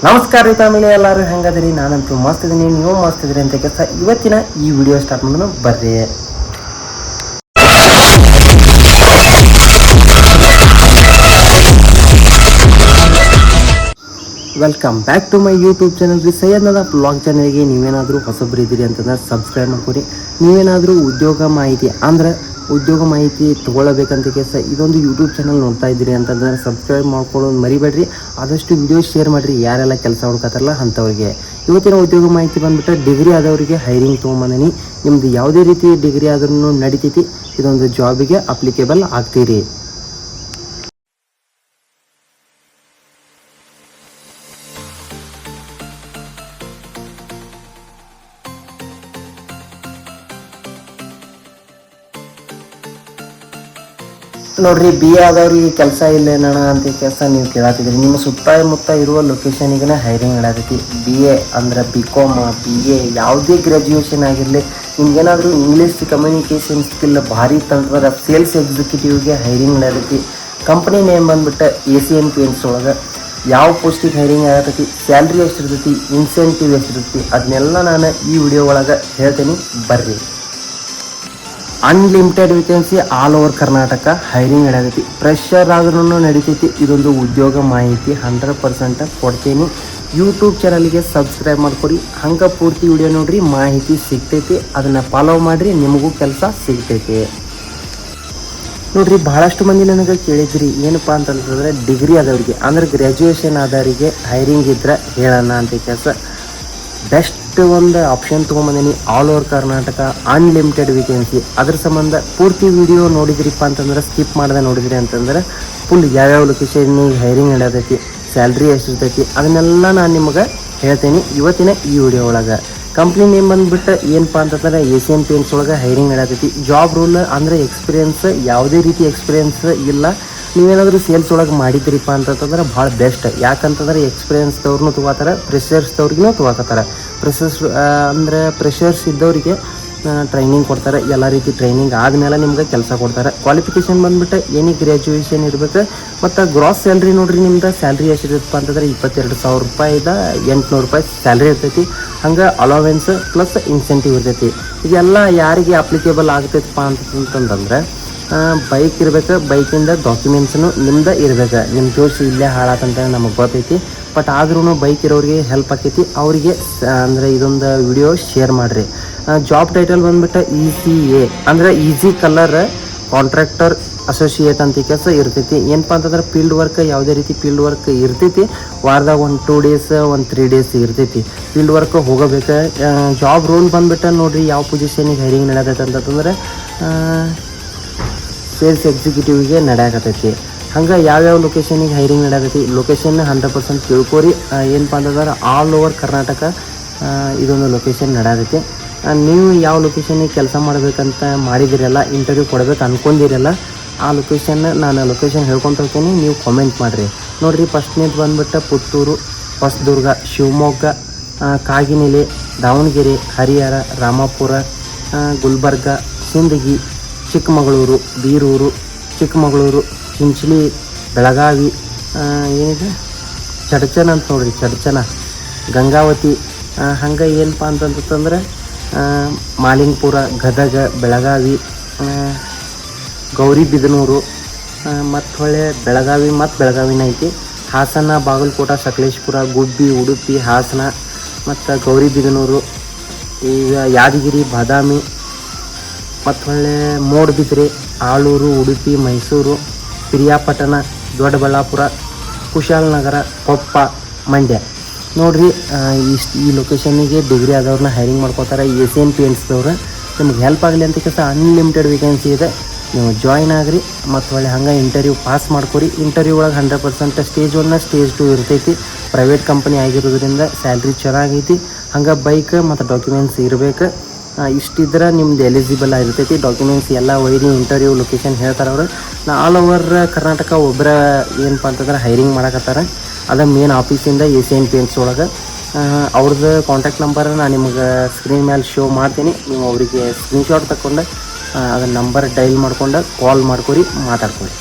ನಮಸ್ಕಾರ ರೀ ಫ್ಯಾಮಿಲಿ, ಎಲ್ಲರೂ ಹೆಂಗದಿರಿ? ನಾನಂತೂ ಮಸ್ತ್ ಇದೀನಿ, ನೀವು ಮಸ್ತ್ ಇದ್ರಿ ಅಂತ ಕೆಲಸ ಇವತ್ತಿನ ಈ ವಿಡಿಯೋ ಸ್ಟಾರ್ಟ್ ಮಾಡೋಣ ಬರ್ರಿ. Welcome back to my YouTube channel ರೀ. ಸೈಯದ್ನದ ಬ್ಲಾಗ್ ಚಾನಲ್ಗೆ ನೀವೇನಾದರೂ ಹೊಸಬ್ರು ಇದ್ದೀರಿ ಅಂತಂದ್ರೆ ಸಬ್ಸ್ಕ್ರೈಬ್ ಮಾಡ್ಕೊರಿ. ನೀವೇನಾದರೂ ಉದ್ಯೋಗ ಮಾಹಿತಿ ತೊಗೊಳ್ಳಬೇಕಂತ ಕೆಲಸ ಇದೊಂದು ಯೂಟ್ಯೂಬ್ ಚಾನಲ್ ನೋಡ್ತಾ ಇದ್ದೀರಿ ಅಂತಂದ್ರೆ ಸಬ್ಸ್ಕ್ರೈಬ್ ಮಾಡ್ಕೊಳ್ಳೋದು ಮರಿಬೇಡ್ರಿ. ಆದಷ್ಟು ವಿಡಿಯೋ ಶೇರ್ ಮಾಡಿರಿ, ಯಾರೆಲ್ಲ ಕೆಲಸ ಹುಡುಕತ್ತಾರಲ್ಲ ಅಂಥವ್ರಿಗೆ. ಇವತ್ತಿನ ಉದ್ಯೋಗ ಮಾಹಿತಿ ಬಂದುಬಿಟ್ಟು ಡಿಗ್ರಿ ಆದವರಿಗೆ ಹೈರಿಂಗ್ ತೊಗೊಂಬಂದಿನಿ. ನಿಮ್ಮದು ಯಾವುದೇ ರೀತಿ ಡಿಗ್ರಿ ಆದ್ರೂ ನಡಿತೈತಿ, ಇದೊಂದು ಜಾಬಿಗೆ ಅಪ್ಲಿಕೇಬಲ್ ಆಗ್ತೀರಿ. ನೋಡ್ರಿ, ಬಿ ಎ ಆದವ್ರಿಗೆ ಕೆಲಸ ಇಲ್ಲೇನಣ ಅಂತ ಕೆಲಸ ನೀವು ಕೇಳತ್ತಿದ್ರಿ. ನಿಮ್ಮ ಸುತ್ತಮುತ್ತ ಇರುವ ಲೊಕೇಶನಿಗೆ ಹೈರಿಂಗ್ ನಡೆದೈತಿ. ಬಿ ಎ ಅಂದ್ರೆ BCom, BA ಯಾವುದೇ ಗ್ರ್ಯಾಜುಯೇಷನ್ ಆಗಿರಲಿ, ನಿಮ್ಗೇನಾದರೂ ಇಂಗ್ಲೀಷ್ ಕಮ್ಯುನಿಕೇಷನ್ ಸ್ಕಿಲ್ ಭಾರಿ ಇತ್ತಂತಂದ್ರೆ ಸೇಲ್ಸ್ ಎಕ್ಸಿಕ್ಯೂಟಿವ್ಗೆ ಹೈರಿಂಗ್ ನಡೆದೈತಿ. ಕಂಪ್ನಿ ನೇಮ್ ಬಂದ್ಬಿಟ್ಟು ACN Paints ಒಳಗೆ. ಯಾವ ಪೋಸ್ಟಿಗೆ ಹೈರಿಂಗ್ ಆಗತೈತಿ, ಸ್ಯಾಲ್ರಿ ಎಷ್ಟಿರ್ತೈತಿ, ಇನ್ಸೆಂಟಿವ್ ಎಷ್ಟಿರ್ತೈತಿ, ಅದನ್ನೆಲ್ಲ ನಾನು ಈ ವಿಡಿಯೋ ಒಳಗೆ ಹೇಳ್ತೀನಿ ಬರ್ರಿ. Unlimited vacancy all over Karnataka hiring ನಡೆದೈತಿ. ಪ್ರೆಷರ್ ಆದ್ರೂ ನಡೀತೈತಿ. ಇದೊಂದು ಉದ್ಯೋಗ ಮಾಹಿತಿ 100% ಕೊಡ್ತೀನಿ. ಯೂಟ್ಯೂಬ್ ಚಾನಲ್ಗೆ ಸಬ್ಸ್ಕ್ರೈಬ್ ಮಾಡ್ಕೊರಿ. ಹಂಗೆ ಪೂರ್ತಿ ವಿಡಿಯೋ ನೋಡ್ರಿ, ಮಾಹಿತಿ ಸಿಗ್ತೈತಿ. ಅದನ್ನು ಫಾಲೋ ಮಾಡಿರಿ, ನಿಮಗೂ ಕೆಲಸ ಸಿಗ್ತೈತಿ. ನೋಡ್ರಿ, ಭಾಳಷ್ಟು ಮಂದಿ ನನಗೆ ಕೇಳಿದ್ರಿ ಏನಪ್ಪ ಅಂತಂತಂದರೆ ಡಿಗ್ರಿ ಆದವ್ರಿಗೆ ಅಂದ್ರೆ ಗ್ರ್ಯಾಜುಯೇಷನ್ ಆದವರಿಗೆ ಹೈರಿಂಗ್ ಇದ್ರೆ ಹೇಳೋಣ ಅಂತ ಕೆಲಸ. ಬೆಸ್ಟ್ ಒಂದು ಆಪ್ಷನ್ ತೊಗೊಂಬಂದಿನಿ. All over Karnataka unlimited vacancy. ಅದ್ರ ಸಂಬಂಧ ಪೂರ್ತಿ ವಿಡಿಯೋ ನೋಡಿದ್ರಿಪ್ಪ ಅಂತಂದ್ರೆ ಸ್ಕಿಪ್ ಮಾಡದೆ ನೋಡಿದ್ರಿ ಅಂತಂದ್ರೆ ಫುಲ್ ಯಾವ್ಯಾವ ಲೊಕೇಶನ್ನಿಗೆ ಹೈರಿಂಗ್ ನಡೆದೈತಿ, ಸ್ಯಾಲ್ರಿ ಎಷ್ಟಿರ್ತೈತಿ, ಅದನ್ನೆಲ್ಲ ನಾನು ನಿಮಗೆ ಹೇಳ್ತೀನಿ ಇವತ್ತಿನ ಈ ವಿಡಿಯೋ ಒಳಗೆ. ಕಂಪ್ನಿ ನೇಮ್ ಬಂದುಬಿಟ್ಟು ಏನಪ್ಪ ಅಂತಂದ್ರೆ ACN Paints ಒಳಗೆ ಹೈರಿಂಗ್ ನಡೆದೈತಿ. ಜಾಬ್ ರೂಲ್ ಅಂದರೆ ಎಕ್ಸ್ಪೀರಿಯೆನ್ಸ್, ಯಾವುದೇ ರೀತಿ ಎಕ್ಸ್ಪೀರಿಯೆನ್ಸ್ ಇಲ್ಲ. ನೀವೇನಾದರೂ ಸೇಲ್ಸ್ ಒಳಗೆ ಮಾಡಿದ್ರಿಪ್ಪ ಅಂತಂತಂದ್ರೆ ಭಾಳ ಬೆಸ್ಟ್. ಯಾಕಂತಂದ್ರೆ ಎಕ್ಸ್ಪೀರಿಯೆನ್ಸ್ದವ್ರನ್ನೂ ತೊಗೋತಾರೆ, ಫ್ರೆಷರ್ಸ್ದವ್ರಿಗೂ ತೊಗೋತಾರೆ. ಫ್ರೆಷರ್ಸ್ ಇದ್ದವರಿಗೆ ಟ್ರೈನಿಂಗ್ ಕೊಡ್ತಾರೆ. ಎಲ್ಲ ರೀತಿ ಟ್ರೈನಿಂಗ್ ಆದಮೇಲೆ ನಿಮ್ಗೆ ಕೆಲಸ ಕೊಡ್ತಾರೆ. ಕ್ವಾಲಿಫಿಕೇಷನ್ ಬಂದುಬಿಟ್ಟು ಏನಿ ಗ್ರ್ಯಾಜುಯೇಷನ್ ಇರಬೇಕು. ಮತ್ತು ಗ್ರಾಸ್ ಸ್ಯಾಲ್ರಿ ನೋಡಿರಿ, ನಿಮ್ದು ಸ್ಯಾಲ್ರಿ ಎಷ್ಟಿರುತ್ತಪ್ಪ ಅಂತಂದ್ರೆ 22,000 ರೂಪಾಯಿಂದ 800 ರೂಪಾಯಿ ಸ್ಯಾಲ್ರಿ ಇರ್ತೈತಿ. ಹಂಗೆ ಅಲೋವೆನ್ಸ್ ಪ್ಲಸ್ ಇನ್ಸೆಂಟಿವ್ ಇರ್ತೈತಿ. ಇದೆಲ್ಲ ಯಾರಿಗೆ ಅಪ್ಲಿಕೇಬಲ್ ಆಗ್ತೈತಪ್ಪ ಅಂತಂತಂದ್ರೆ ಬೈಕ್ ಇರಬೇಕು, ಬೈಕಿಂದ ಡಾಕ್ಯುಮೆಂಟ್ಸ್ನು ನಿಮ್ದು ಇರಬೇಕು. ನಿಮ್ಮ ಜೋಡಿಸಿ ಇಲ್ಲೇ ಹಾಳಾತಂತ ನಮಗೆ ಗೊತ್ತೈತಿ. ಬಟ್ ಆದ್ರೂ ಬೈಕ್ ಇರೋರಿಗೆ ಹೆಲ್ಪ್ ಆಕೈತಿ. ಅವರಿಗೆ ಅಂದರೆ ಇದೊಂದು ವಿಡಿಯೋ ಶೇರ್ ಮಾಡಿರಿ. ಜಾಬ್ ಟೈಟಲ್ ಬಂದುಬಿಟ್ಟು ECA ಅಂದರೆ ಈಸಿ ಕಲರ್ ಕಾಂಟ್ರಾಕ್ಟರ್ ಅಸೋಸಿಯೇಟ್ ಅಂತ ಕೆಲಸ ಇರ್ತೈತಿ. ಏನಪ್ಪ ಅಂತಂದ್ರೆ ಫೀಲ್ಡ್ ವರ್ಕ್, ಯಾವುದೇ ರೀತಿ ಫೀಲ್ಡ್ ವರ್ಕ್ ಇರ್ತೈತಿ. ವಾರದಾಗ ಒಂದು 2 ಡೇಸ್, ಒಂದು 3 ಡೇಸ್ ಇರ್ತೈತಿ ಫೀಲ್ಡ್ ವರ್ಕ್ ಹೋಗಬೇಕು. ಜಾಬ್ ರೋಲ್ ಬಂದುಬಿಟ್ಟು ನೋಡಿರಿ, ಯಾವ ಪೊಸಿಷನಿಗೆ ಹೈರಿಂಗ್ ನಡೆದೈತೆ ಅಂತಂದ್ರೆ ಸೇಲ್ಸ್ ಎಕ್ಸಿಕ್ಯೂಟಿವ್ಗೆ ನಡೆಯಕತ್ತೈತಿ. ಹಂಗೆ ಯಾವ್ಯಾವ ಲೊಕೇಶನಿಗೆ ಹೈರಿಂಗ್ ನಡೆಯತೈತಿ, ಲೊಕೇಶನ್ 100% ತಿಳ್ಕೊರಿ. ಏನಪ್ಪ ಅಂತಂದ್ರೆ ಆಲ್ ಓವರ್ ಕರ್ನಾಟಕ ಇದೊಂದು ಲೊಕೇಶನ್ ನಡೆಯತೈತಿ. ನೀವು ಯಾವ ಲೊಕೇಶನಿಗೆ ಕೆಲಸ ಮಾಡಬೇಕಂತ ಮಾಡಿದಿರಲ್ಲ, ಇಂಟರ್ವ್ಯೂ ಕೊಡಬೇಕು ಅಂದ್ಕೊಂಡಿರಲ್ಲ, ಆ ನಾನು ಲೊಕೇಶನ್ ಹೇಳ್ಕೊತ ಹೋಗ್ತೀನಿ, ನೀವು ಕಾಮೆಂಟ್ ಮಾಡಿರಿ. ನೋಡಿರಿ, ಫಸ್ಟ್ನೇದು ಬಂದುಬಿಟ್ಟು ಪುತ್ತೂರು, ಹೊಸದುರ್ಗ, ಶಿವಮೊಗ್ಗ, ಕಾಗಿನೆಲೆ, ದಾವಣಗೆರೆ, ಹರಿಹರ, ರಾಮಪುರ, ಗುಲ್ಬರ್ಗ, ಸಿಂದಗಿ, ಚಿಕ್ಕಮಗಳೂರು, ಬೀರೂರು, ಚಿಕ್ಕಮಗಳೂರು, ಚಿಂಚಲಿ, ಬೆಳಗಾವಿ, ಏನಿದೆ ಚಡಚನ ಅಂತ ನೋಡಿರಿ, ಚಡಚನ, ಗಂಗಾವತಿ. ಹಂಗೆ ಏನಪ್ಪ ಅಂತಂತಂದ್ರೆ ಮಾಲಿಂಗಪುರ, ಗದಗ, ಬೆಳಗಾವಿ, ಗೌರಿಬಿದನೂರು, ಮತ್ತು ಹೊಳೆ ಬೆಳಗಾವಿನ ಐತಿ. ಹಾಸನ, ಬಾಗಲಕೋಟ, ಸಕಲೇಶಪುರ, ಗುಬ್ಬಿ, ಉಡುಪಿ, ಹಾಸನ, ಮತ್ತು ಗೌರಿಬಿದನೂರು, ಈಗ ಯಾದಗಿರಿ, ಬಾದಾಮಿ, ಮತ್ತು ಹೊಳ್ಳೆ ಮೂಡಬಿದ್ರೆ, ಆಳೂರು, ಉಡುಪಿ, ಮೈಸೂರು, ಪಿರಿಯಾಪಟ್ಟಣ, ದೊಡ್ಡಬಳ್ಳಾಪುರ, ಕುಶಾಲನಗರ, ಕೊಪ್ಪ, ಮಂಡ್ಯ. ನೋಡಿರಿ, ಈ ಲೊಕೇಶನ್ನಿಗೆ ಡಿಗ್ರಿ ಆದವ್ರನ್ನ ಹೈರಿಂಗ್ ಮಾಡ್ಕೋತಾರೆ. ACN Paintsದವ್ರು. ನಿಮ್ಗೆ ಹೆಲ್ಪ್ ಆಗಲಿ ಅಂತ ಕೆಲಸ ಅನ್ಲಿಮಿಟೆಡ್ ವೇಕೆನ್ಸಿ ಇದೆ. ನೀವು ಜಾಯ್ನ್ ಆಗಿರಿ. ಮತ್ತು ಒಳ್ಳೆ ಹಂಗೆ ಇಂಟರ್ವ್ಯೂ ಪಾಸ್ ಮಾಡ್ಕೊರಿ. ಇಂಟರ್ವ್ಯೂ ಒಳಗೆ 100% ಸ್ಟೇಜ್ 1 ಸ್ಟೇಜ್ 2 ಇರ್ತೈತಿ. ಪ್ರೈವೇಟ್ ಕಂಪನಿ ಆಗಿರೋದ್ರಿಂದ ಸ್ಯಾಲ್ರಿ ಚೆನ್ನಾಗೈತಿ. ಹಂಗೆ ಬೈಕ್ ಮತ್ತು ಡಾಕ್ಯುಮೆಂಟ್ಸ್ ಇರಬೇಕು. ಇಷ್ಟಿದ್ರೆ ನಿಮ್ದು ಎಲಿಜಿಬಲ್ ಆಗಿರ್ತೈತಿ. ಡಾಕ್ಯುಮೆಂಟ್ಸ್ ಎಲ್ಲ ಒಯ್ದು ಇಂಟರ್ವ್ಯೂ ಲೊಕೇಶನ್ ಹೇಳ್ತಾರೆ ಅವರು. ಆಲ್ ಓವರ್ ಕರ್ನಾಟಕ ಒಬ್ಬರ ಏನಪ್ಪ ಅಂತಂದ್ರೆ ಹೈರಿಂಗ್ ಮಾಡಕತ್ತಾರೆ. ಅದು ಮೇನ್ ಆಫೀಸಿಂದ ACN Paints ಒಳಗೆ. ಅವ್ರದ್ದು ಕಾಂಟ್ಯಾಕ್ಟ್ ನಂಬರ್ ನಾನು ನಿಮಗೆ ಸ್ಕ್ರೀನ್ ಮೇಲೆ ಶೋ ಮಾಡ್ತೀನಿ. ನೀವು ಅವರಿಗೆ ಸ್ಕ್ರೀನ್ಶಾಟ್ ತಗೊಂಡು ಅದನ್ನ ನಂಬರ್ ಡೈಲ್ ಮಾಡ್ಕೊಂಡು ಕಾಲ್ ಮಾಡ್ಕೊರಿ, ಮಾತಾಡ್ಕೊರಿ.